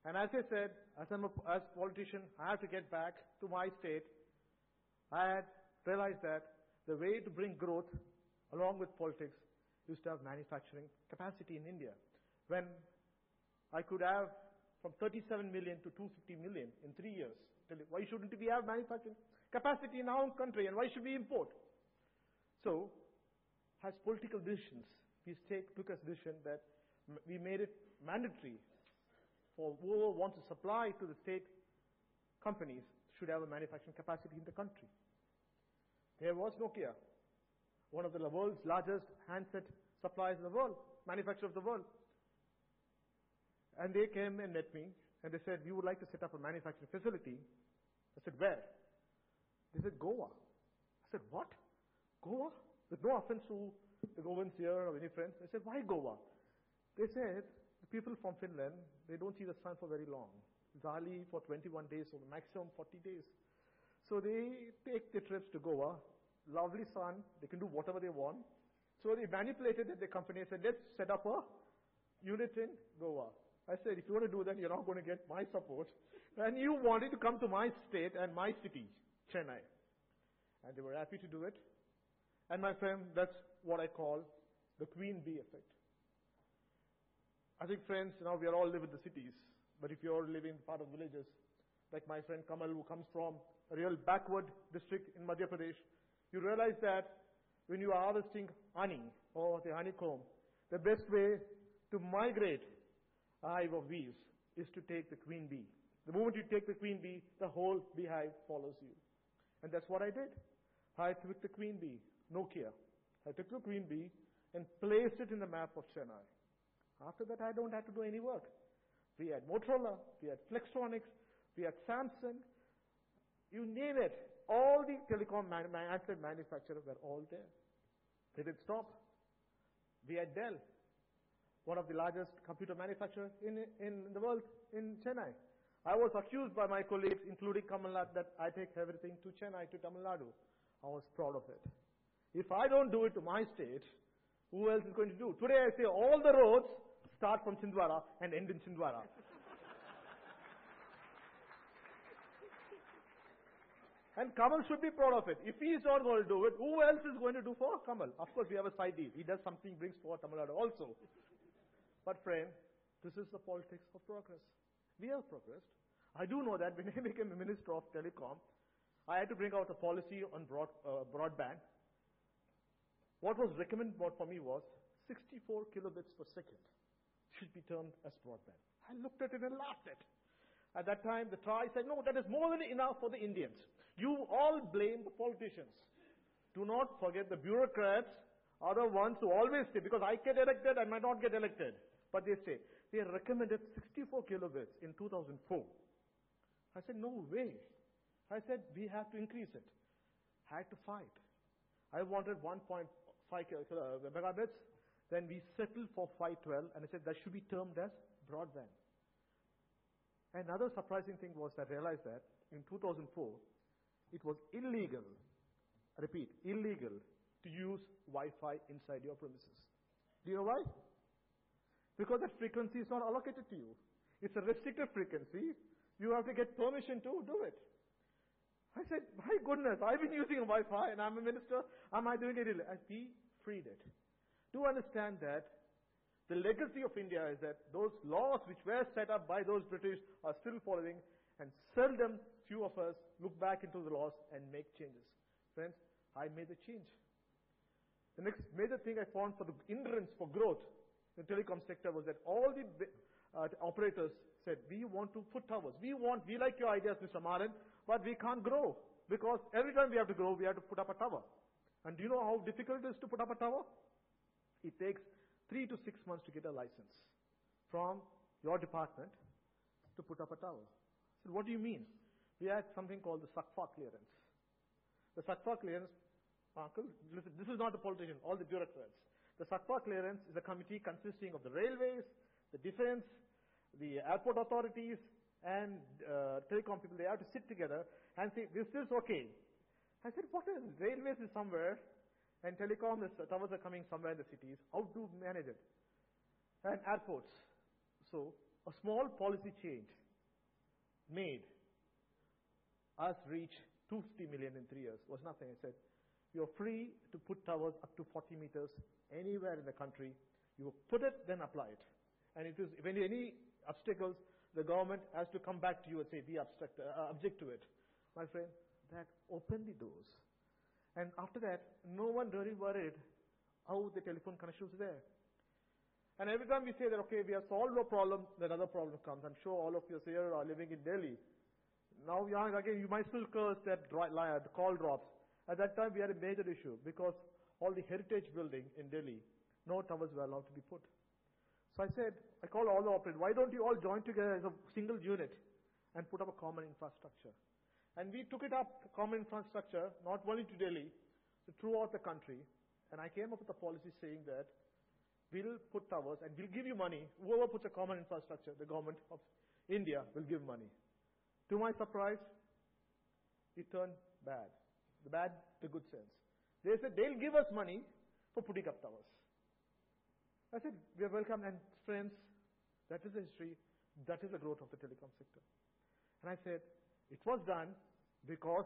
And as I said, as a politician, I have to get back to my state. I had realized that the way to bring growth along with politics is to have manufacturing capacity in India. When I could have from 37 million to 250 million in 3 years, why shouldn't we have manufacturing capacity in our own country, and why should we import? So, as political decisions, we took a decision that we made it mandatory for whoever wants to supply to the state companies should have a manufacturing capacity in the country. There was Nokia, one of the world's largest handset suppliers in the world, manufacturer of the world. And they came and met me, and they said, we would like to set up a manufacturing facility. I said, where? They said, Goa. I said, what? Goa? With no offense to the Goans here or any friends. I said, why Goa? They said, the people from Finland, they don't see the sun for very long. It's hardly for 21 days or maximum 40 days. So they take the trips to Goa, lovely sun, they can do whatever they want. So they manipulated the company and said, let's set up a unit in Goa. I said, if you want to do that, you're not going to get my support. And you wanted to come to my state and my city, Chennai. And they were happy to do it. And my friend, that's what I call the Queen Bee effect. I think, friends, now we are all live in the cities. But if you're living in part of villages, like my friend Kamal, who comes from a real backward district in Madhya Pradesh, you realize that when you are harvesting honey or the honeycomb, the best way to migrate a hive of bees is to take the queen bee. The moment you take the queen bee, the whole beehive follows you. And that's what I did. I took the queen bee, Nokia. I took the queen bee and placed it in the map of Chennai. After that, I don't have to do any work. We had Motorola, we had Flextronics, we had Samsung, you name it. All the telecom handset manufacturers were all there. They didn't stop. We had Dell, one of the largest computer manufacturers in the world, in Chennai. I was accused by my colleagues, including Kamal Nath, that I take everything to Chennai, to Tamil Nadu. I was proud of it. If I don't do it to my state, who else is going to do? Today I say all the roads start from Chhindwara and end in Chhindwara. And Kamal should be proud of it. If he is not going to do it, who else is going to do for Kamal? Of course, we have a side deal. He does something, brings for Tamil Nadu also. But friend, this is the politics of progress. We have progressed. I do know that when I became a Minister of Telecom, I had to bring out a policy on broadband. What was recommended for me was 64 kilobits per second should be termed as broadband. I looked at it and laughed at it. At that time, the TRAI said, no, that is more than enough for the Indians. You all blame the politicians. Do not forget the bureaucrats are the ones who always say, because I get elected, I might not get elected. But they say, they recommended 64 kilobits in 2004. I said, no way. I said, we have to increase it. I had to fight. I wanted 1.5 megabits. Then we settled for 512, and I said, that should be termed as broadband. Another surprising thing was that I realized that in 2004, it was illegal, I repeat, illegal to use Wi-Fi inside your premises. Do you know why? Because that frequency is not allocated to you. It's a restricted frequency. You have to get permission to do it. I said, my goodness, I've been using Wi-Fi and I'm a minister. Am I doing it illegal? And we freed it. Do understand that the legacy of India is that those laws which were set up by those British are still following, and seldom few of us look back into the laws and make changes. Friends, I made the change. The next major thing I found for the hindrance for growth in the telecom sector was that all the operators said, we want to put towers. We like your ideas, Mr. Maran, but we can't grow. Because every time we have to grow, we have to put up a tower. And do you know how difficult it is to put up a tower? It takes 3 to 6 months to get a license from your department to put up a tower. So what do you mean? We had something called the SACFA clearance. The SACFA clearance, Uncle, listen, this is not the politician, all the bureaucrats. The SACFA clearance is a committee consisting of the railways, the defense, the airport authorities, and telecom people. They have to sit together and say, this is okay. I said, what is railways is somewhere, and telecom towers are coming somewhere in the cities. How to manage it? And airports. So A small policy change made us reach 250 million in 3 years. It was nothing. I said, you're free to put towers up to 40 meters anywhere in the country. You put it, then apply it. And it is, when any obstacles, the government has to come back to you and say, be object to it. My friend, that opened the doors. And after that, no one really worried how the telephone connection was there. And every time we say that, okay, we have solved a problem, then another problem comes. I'm sure all of you here are living in Delhi. Now, again, you might still curse that the call drops. At that time, we had a major issue because all the heritage building in Delhi, no towers were allowed to be put. So I said, I called all the operators, why don't you all join together as a single unit and put up a common infrastructure? And we took it up, common infrastructure, not only to Delhi, but throughout the country. And I came up with a policy saying that we'll put towers and we'll give you money. Whoever puts a common infrastructure, the government of India will give money. To my surprise, it turned bad. The bad, the good sense. They said they'll give us money for putting up towers. I said, we are welcome, and friends, that is the history, that is the growth of the telecom sector. And I said, it was done because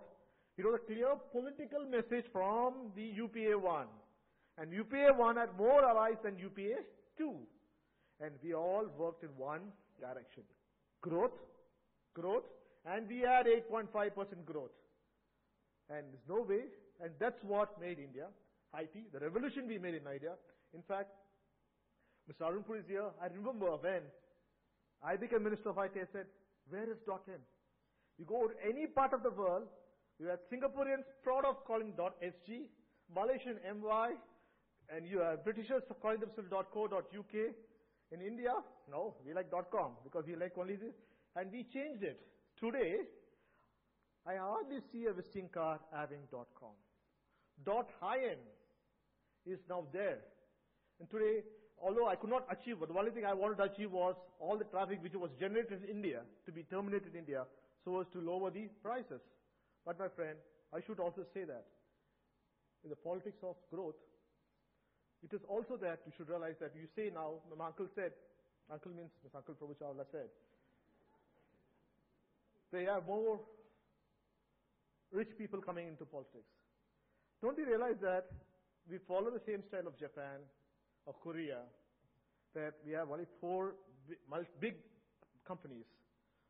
it was a clear political message from the UPA 1. And UPA 1 had more allies than UPA 2. And we all worked in one direction. Growth, and we had 8.5% growth. And there's no way, and that's what made India IT, the revolution we made in India. In fact, Mr. Arunpur is here. I remember when I became Minister of IT, I said, where is .in? You go to any part of the world, you have Singaporeans proud of calling .sg, Malaysian MY, and you have Britishers calling themselves .co.uk. In India, no, we like .com because we like only this. And we changed it. Today, I hardly see a visiting card having .com. .in is now there. And today, although I could not achieve, but the only thing I wanted to achieve was all the traffic which was generated in India to be terminated in India so as to lower the prices. But my friend, I should also say that in the politics of growth, it is also that you should realize that you say now, my uncle said, uncle means Mr. Uncle Prabhu Chawla said, they have more rich people coming into politics. Don't you realize that we follow the same style of Japan or Korea, that we have only 4 big companies,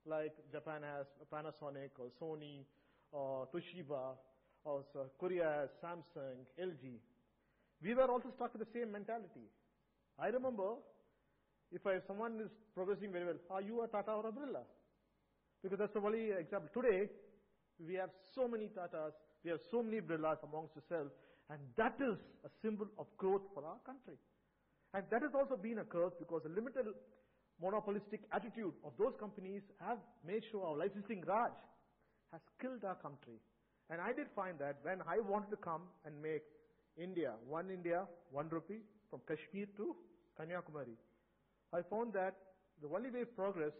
like Japan has Panasonic or Sony or Toshiba, or Korea has Samsung, LG. We were also stuck with the same mentality. I remember, if someone is progressing very well, are you a Tata or a Birla? Because that's the only example. Today, we have so many Tatas, we have so many Birlas amongst ourselves, and that is a symbol of growth for our country. And that has also been a curse because the limited monopolistic attitude of those companies have made sure our licensing Raj has killed our country. And I did find that when I wanted to come and make India, 1 rupee, from Kashmir to Kanyakumari, I found that the only way of progress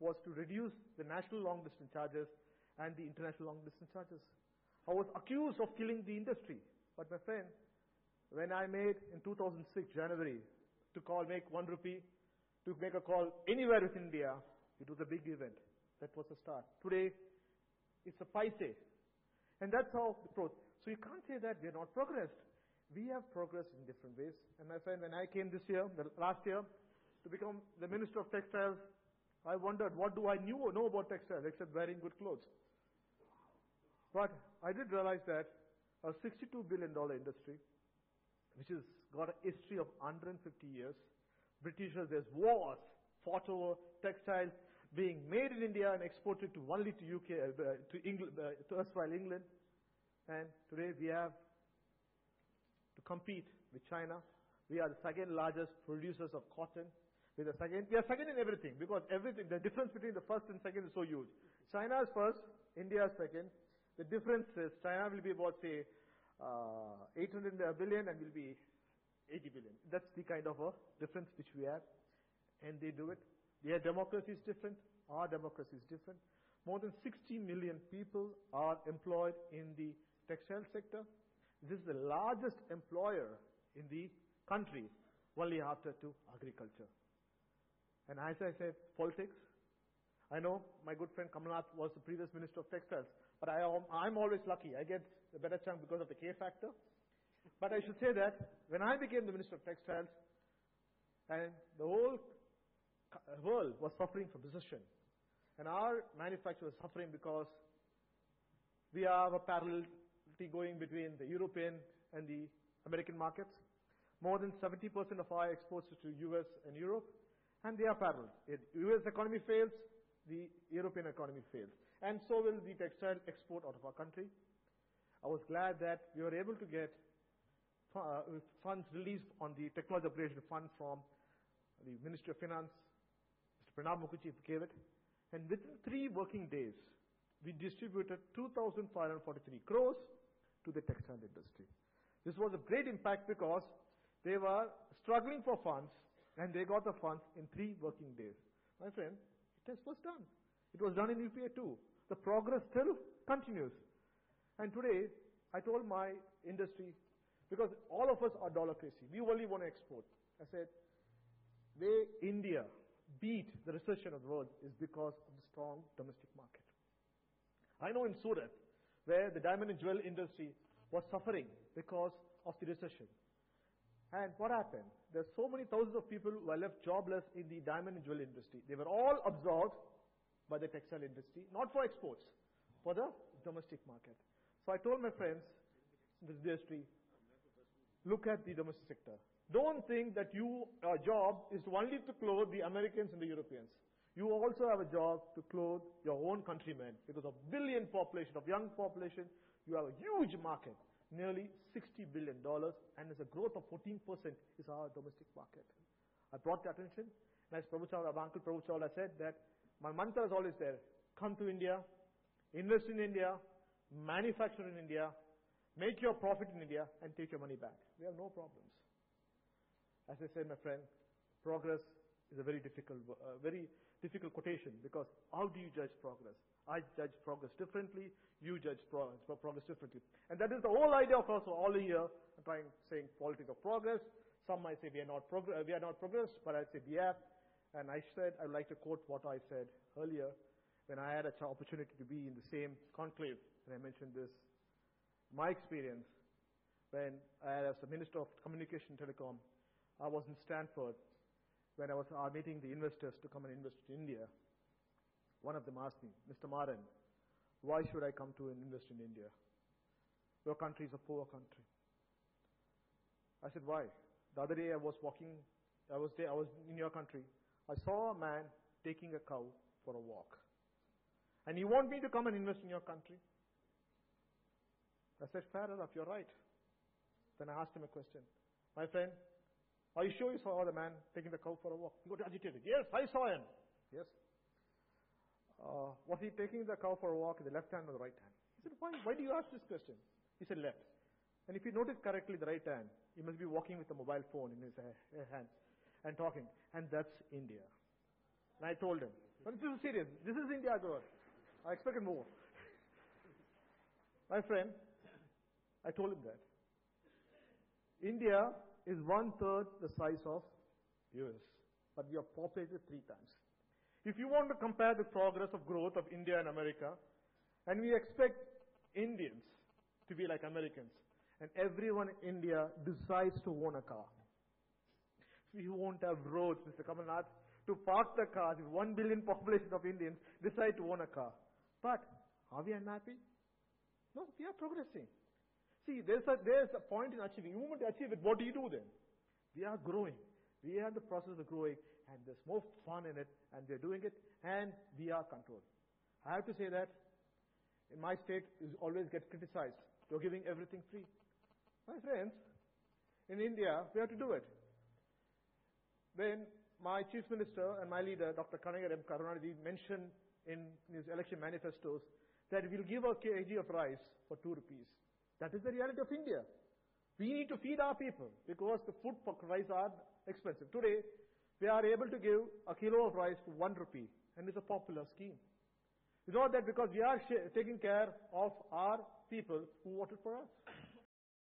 was to reduce the national long distance charges and the international long distance charges. I was accused of killing the industry. But my friend, when I made in 2006 January to make 1 rupee, to make a call anywhere within India, it was a big event. That was the start. Today, it's a paise. And that's how the growth. So you can't say that we have not progressed. We have progressed in different ways. And my friend, when I came last year, to become the Minister of Textiles, I wondered, what do I know about textiles except wearing good clothes? But I did realize that a $62 billion industry, which has got a history of 150 years, Britishers, there's wars fought over textiles being made in India and exported to only to UK, to England, to erstwhile England. And today we have to compete with China. We are the second largest producers of cotton. We are second in everything because the difference between the first and second is so huge. China is first, India is second. The difference is China will be about, say, 800 billion and will be 80 billion. That's the kind of a difference which we have. And they do it. Their democracy is different. Our democracy is different. More than 60 million people are employed in the textile sector. This is the largest employer in the country, only after to agriculture. And as I said, politics. I know my good friend Kamalnath was the previous Minister of Textiles, but I'm always lucky. I get a better chance because of the K factor. But I should say that when I became the Minister of Textiles, and the whole world was suffering from recession, and our manufacturer was suffering because we have a parallelity going between the European and the American markets. More than 70% of our exports is to US and Europe, and they are parallel. If US economy fails, the European economy fails. And so will the textile export out of our country. I was glad that we were able to get funds released on the Technology Upgradation Fund from the Ministry of Finance. Mr. Pranab Mukherjee gave it. And within 3 working days, we distributed 2,543 crores to the textile industry. This was a great impact because they were struggling for funds, and they got the funds in 3 working days. My friend, it was done. It was done in UPA too. The progress still continues. And today, I told my industry, because all of us are dollar crazy, we only want to export. I said, way India beat the recession of the world is because of the strong domestic market. I know in Surat, where the diamond and jewel industry was suffering because of the recession. And what happened? There's so many thousands of people who are left jobless in the diamond and jewel industry. They were all absorbed by the textile industry, not for exports, for the domestic market. So I told my friends in this industry, look at the domestic sector. Don't think that your job is only to clothe the Americans and the Europeans. You also have a job to clothe your own countrymen. Because of billion population, of young population, you have a huge market. Nearly $60 billion, and as a growth of 14% is our domestic market. I brought the attention, and as Prabhu Chawla, Uncle Prabhu Chawla said that my mantra is always there. Come to India, invest in India, manufacture in India, make your profit in India, and take your money back. We have no problems. As I said, my friend, progress is a very difficult quotation, because how do you judge progress? I judge progress differently, you judge progress differently. And that is the whole idea of us all here, saying politics of progress. Some might say we are not progressed, but I say we have. And I said, I'd like to quote what I said earlier when I had an opportunity to be in the same conclave, and I mentioned this. My experience when I was the Minister of Communication and Telecom, I was in Stanford when I was meeting the investors to come and invest in India. One of them asked me, Mr. Maran, why should I come to invest in India? Your country is a poor country. I said, why? The other day I was in your country. I saw a man taking a cow for a walk. And you want me to come and invest in your country? I said, fair enough, you're right. Then I asked him a question. My friend, are you sure you saw the man taking the cow for a walk? He got agitated. Yes, I saw him. Yes. Was he taking the cow for a walk in the left hand or the right hand? He said, why do you ask this question? He said, left. And if you notice correctly, the right hand, he must be walking with a mobile phone in his hand and talking. And that's India. And I told him, but this is serious. This is India, God. I expected more. My friend, I told him that. India is 1/3 the size of US, but we are populated 3 times. If you want to compare the progress of growth of India and America, and we expect Indians to be like Americans, and everyone in India decides to own a car. We won't have roads, Mr. Kamalnath, to park the cars if 1 billion population of Indians decide to own a car. But are we unhappy? No, we are progressing. See, there's a point in achieving. You want to achieve it, what do you do then? We are growing. We are in the process of growing, and there's more fun in it, and we're doing it, and we are controlled. I have to say that in my state, it always gets criticized. You're giving everything free. My friends, in India, we have to do it. When my Chief Minister and my leader, Dr. Kanaiah M. Karunanidhi, mentioned in his election manifestos that we'll give a kg of rice for 2 rupees. That is the reality of India. We need to feed our people because the food for rice are expensive. Today, we are able to give a kilo of rice for 1 rupee, and it's a popular scheme. It's not that because we are taking care of our people who voted for us.